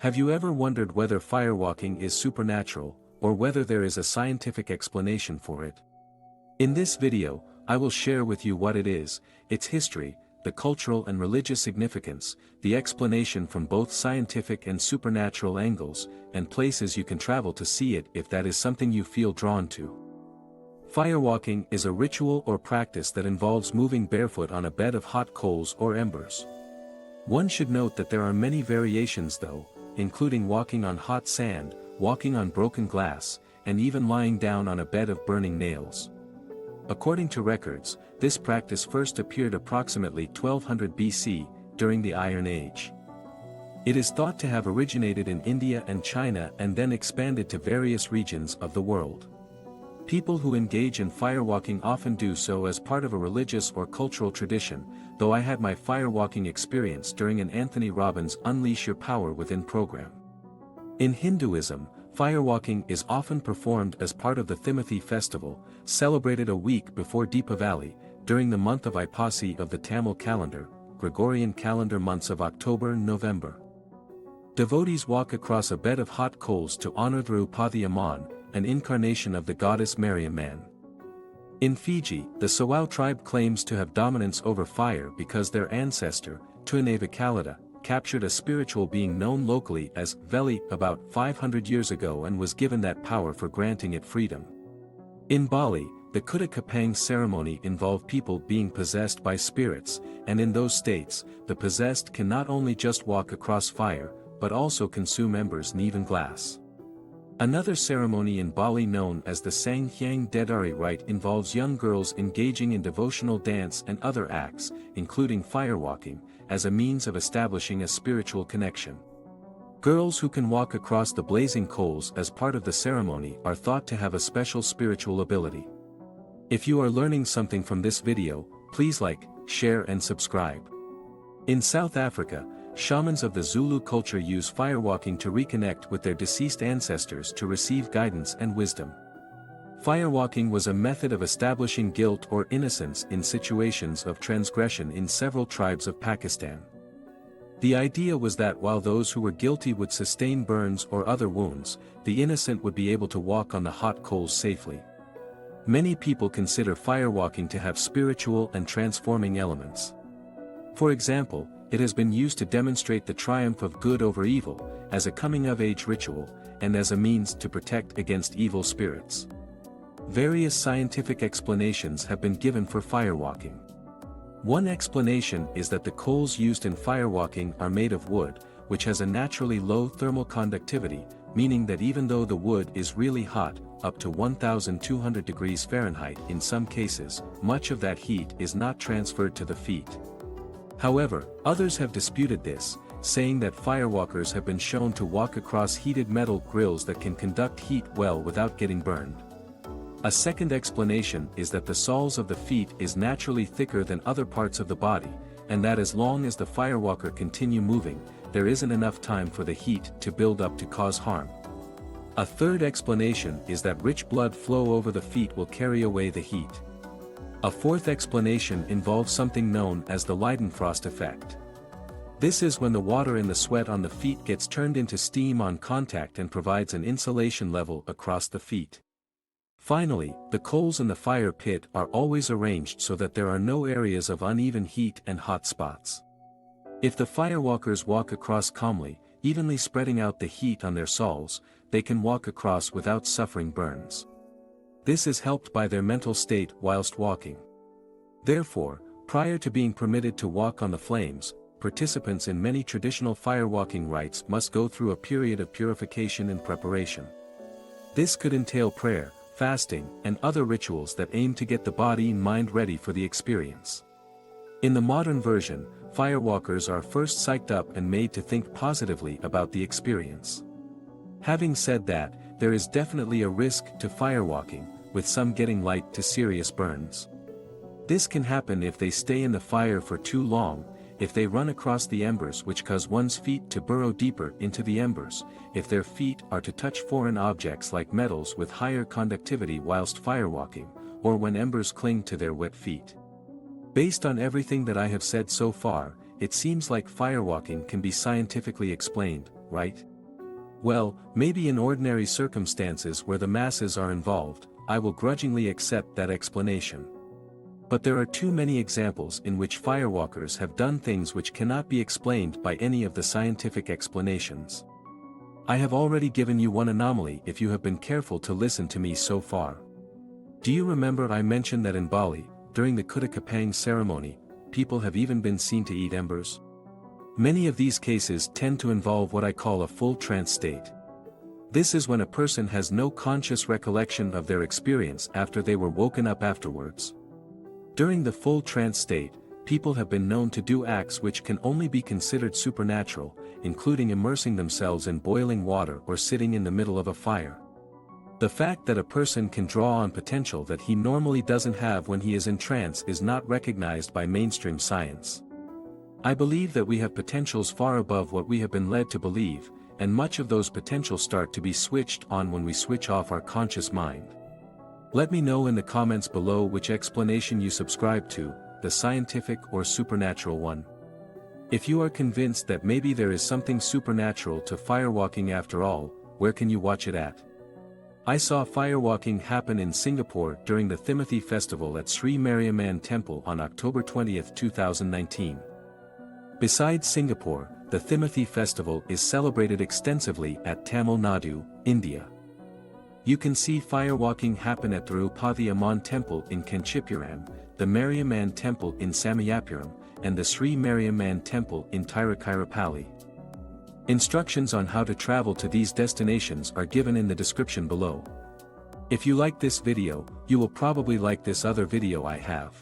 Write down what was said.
Have you ever wondered whether firewalking is supernatural, or whether there is a scientific explanation for it? In this video, I will share with you what it is, its history, the cultural and religious significance, the explanation from both scientific and supernatural angles, and places you can travel to see it if that is something you feel drawn to. Firewalking is a ritual or practice that involves moving barefoot on a bed of hot coals or embers. One should note that there are many variations though, including walking on hot sand, walking on broken glass, and even lying down on a bed of burning nails. According to records, this practice first appeared approximately 1200 BC, during the Iron Age. It is thought to have originated in India and China and then expanded to various regions of the world. People who engage in firewalking often do so as part of a religious or cultural tradition, though I had my firewalking experience during an Anthony Robbins Unleash Your Power Within program. In Hinduism, firewalking is often performed as part of the Thimothy festival, celebrated a week before Deepavali, during the month of Aipasi of the Tamil calendar, Gregorian calendar months of October and November. Devotees walk across a bed of hot coals to honor Draupadi Amman, an incarnation of the goddess Mariamman. In Fiji, the Sawau tribe claims to have dominance over fire because their ancestor, Tuinevakalita, captured a spiritual being known locally as Veli about 500 years ago and was given that power for granting it freedom. In Bali, the Kuda Kapang ceremony involved people being possessed by spirits, and in those states, the possessed can not only just walk across fire, but also consume embers and even glass. Another ceremony in Bali known as the Sang Hyang Dedari rite involves young girls engaging in devotional dance and other acts, including firewalking, as a means of establishing a spiritual connection. Girls who can walk across the blazing coals as part of the ceremony are thought to have a special spiritual ability. If you are learning something from this video, please like, share and subscribe. In South Africa, shamans of the Zulu culture use firewalking to reconnect with their deceased ancestors to receive guidance and wisdom. Firewalking was a method of establishing guilt or innocence in situations of transgression in several tribes of Pakistan. The idea was that while those who were guilty would sustain burns or other wounds, the innocent would be able to walk on the hot coals safely. Many people consider firewalking to have spiritual and transforming elements. For example, it has been used to demonstrate the triumph of good over evil, as a coming-of-age ritual, and as a means to protect against evil spirits. Various scientific explanations have been given for firewalking. One explanation is that the coals used in firewalking are made of wood, which has a naturally low thermal conductivity, meaning that even though the wood is really hot, up to 1200 degrees Fahrenheit in some cases, much of that heat is not transferred to the feet. However, others have disputed this, saying that firewalkers have been shown to walk across heated metal grills that can conduct heat well without getting burned. A second explanation is that the soles of the feet is naturally thicker than other parts of the body, and that as long as the firewalker continue moving, there isn't enough time for the heat to build up to cause harm. A third explanation is that rich blood flow over the feet will carry away the heat. A fourth explanation involves something known as the Leidenfrost effect. This is when the water in the sweat on the feet gets turned into steam on contact and provides an insulation level across the feet. Finally, the coals in the fire pit are always arranged so that there are no areas of uneven heat and hot spots. If the firewalkers walk across calmly, evenly spreading out the heat on their soles, they can walk across without suffering burns. This is helped by their mental state whilst walking. Therefore, prior to being permitted to walk on the flames, participants in many traditional firewalking rites must go through a period of purification and preparation. This could entail prayer, fasting, and other rituals that aim to get the body and mind ready for the experience. In the modern version, firewalkers are first psyched up and made to think positively about the experience. Having said that, there is definitely a risk to firewalking, with some getting light to serious burns. This can happen if they stay in the fire for too long, if they run across the embers which cause one's feet to burrow deeper into the embers, if their feet are to touch foreign objects like metals with higher conductivity whilst firewalking, or when embers cling to their wet feet. Based on everything that I have said so far, it seems like firewalking can be scientifically explained, right? Well, maybe in ordinary circumstances where the masses are involved, I will grudgingly accept that explanation. But there are too many examples in which firewalkers have done things which cannot be explained by any of the scientific explanations. I have already given you one anomaly if you have been careful to listen to me so far. Do you remember I mentioned that in Bali, during the Kuda ceremony, people have even been seen to eat embers? Many of these cases tend to involve what I call a full trance state. This is when a person has no conscious recollection of their experience after they were woken up afterwards. During the full trance state, people have been known to do acts which can only be considered supernatural, including immersing themselves in boiling water or sitting in the middle of a fire. The fact that a person can draw on potential that he normally doesn't have when he is in trance is not recognized by mainstream science. I believe that we have potentials far above what we have been led to believe, and much of those potentials start to be switched on when we switch off our conscious mind. Let me know in the comments below which explanation you subscribe to, the scientific or supernatural one. If you are convinced that maybe there is something supernatural to firewalking after all, where can you watch it at? I saw firewalking happen in Singapore during the Thimothy Festival at Sri Mariamman Temple on October 20, 2019. Besides Singapore, the Thimothy Festival is celebrated extensively at Tamil Nadu, India. You can see firewalking happen at Tirupati Amman Temple in Kanchipuram, the Mariamman Temple in Samayapuram, and the Sri Mariamman Temple in Tiruchirappalli. Instructions on how to travel to these destinations are given in the description below. If you like this video, you will probably like this other video I have.